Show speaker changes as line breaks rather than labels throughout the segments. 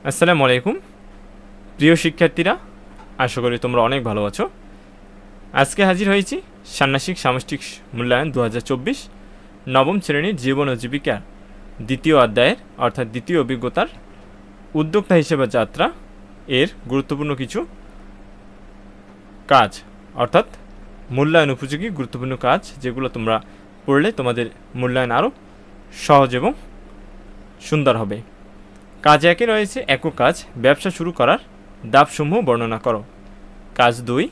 আসসালামু আলাইকুম প্রিয় শিক্ষার্থীরা, আশা করি তোমরা অনেক ভালো আছো। আজকে হাজির হয়েছি ষান্মাসিক সামষ্টিক মূল্যায়ন 2024 নবম শ্রেণীর জীবন ও জীবিকা দ্বিতীয় অধ্যায়ের অর্থাৎ দ্বিতীয় অভিজ্ঞতার উদ্যোক্তা হিসেবে যাত্রা এর গুরুত্বপূর্ণ কিছু কাজ অর্থাৎ মূল্যায়ন উপযোগী গুরুত্বপূর্ণ কাজ, যেগুলো তোমরা পড়লে তোমাদের মূল্যায়ন আরও সহজ এবং সুন্দর হবে। কাজ 1 রয়েছে একক কাজ, ব্যবসা শুরু করার ধাপসমূহ বর্ণনা করো। কাজ 2,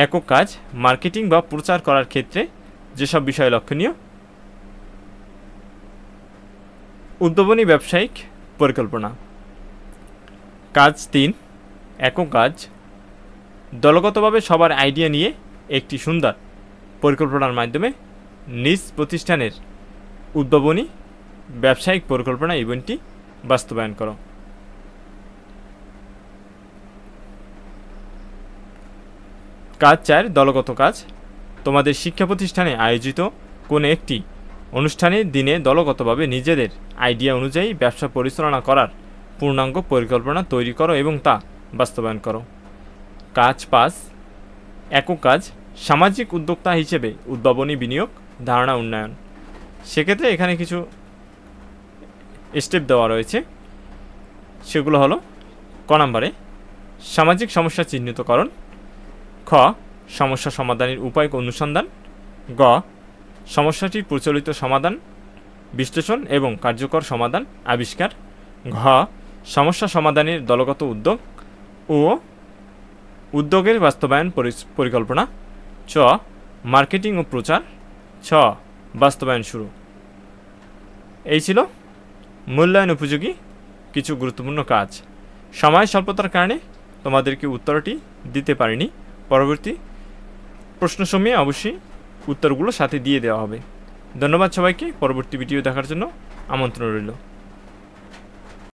একক কাজ, মার্কেটিং বা প্রচার করার ক্ষেত্রে যেসব বিষয় লক্ষণীয়। উদ্ভাবনী ব্যবসায়িক পরিকল্পনা। কাজ 3, একক কাজ, দলগতভাবে সবার আইডিয়া নিয়ে একটি সুন্দর পরিকল্পনার মাধ্যমে নিজ প্রতিষ্ঠানের উদ্ভাবনী ব্যবসায়িক পরিকল্পনা ইভেন্টটি বাস্তবায়ন করো। কাজ 4, দলগত কাজ, তোমাদের শিক্ষা প্রতিষ্ঠানে আয়োজিত কোনো একটি অনুষ্ঠানের দিনে দলগতভাবে নিজেদের আইডিয়া অনুযায়ী ব্যবসা পরিচালনা করার পূর্ণাঙ্গ পরিকল্পনা তৈরি করো এবং তা বাস্তবায়ন করো। কাজ 5, একক কাজ, সামাজিক উদ্যোক্তা হিসেবে উদ্ভাবনী বিনিয়োগ ধারণা উন্নয়ন। সেক্ষেত্রে এখানে কিছু স্টেপ দেওয়া রয়েছে, সেগুলো হলো: ক নম্বরে সামাজিক সমস্যা চিহ্নিতকরণ, খ সমস্যা সমাধানের উপায় অনুসন্ধান, গ সমস্যাটির প্রচলিত সমাধান বিশ্লেষণ এবং কার্যকর সমাধান আবিষ্কার, ঘ সমস্যা সমাধানের দলগত উদ্যোগ ও উদ্যোগের বাস্তবায়ন পরিকল্পনা, চ মার্কেটিং ও প্রচার, ছ বাস্তবায়ন শুরু। এই ছিল মূল্যায়ন উপযোগী কিছু গুরুত্বপূর্ণ কাজ। সময় স্বল্পতার কারণে তোমাদেরকে উত্তরটি দিতে পারিনি। পরবর্তী প্রশ্ন সময়ে অবশ্যই উত্তরগুলো সাথে দিয়ে দেওয়া হবে। ধন্যবাদ সবাইকে। পরবর্তী ভিডিও দেখার জন্য আমন্ত্রণ রইল।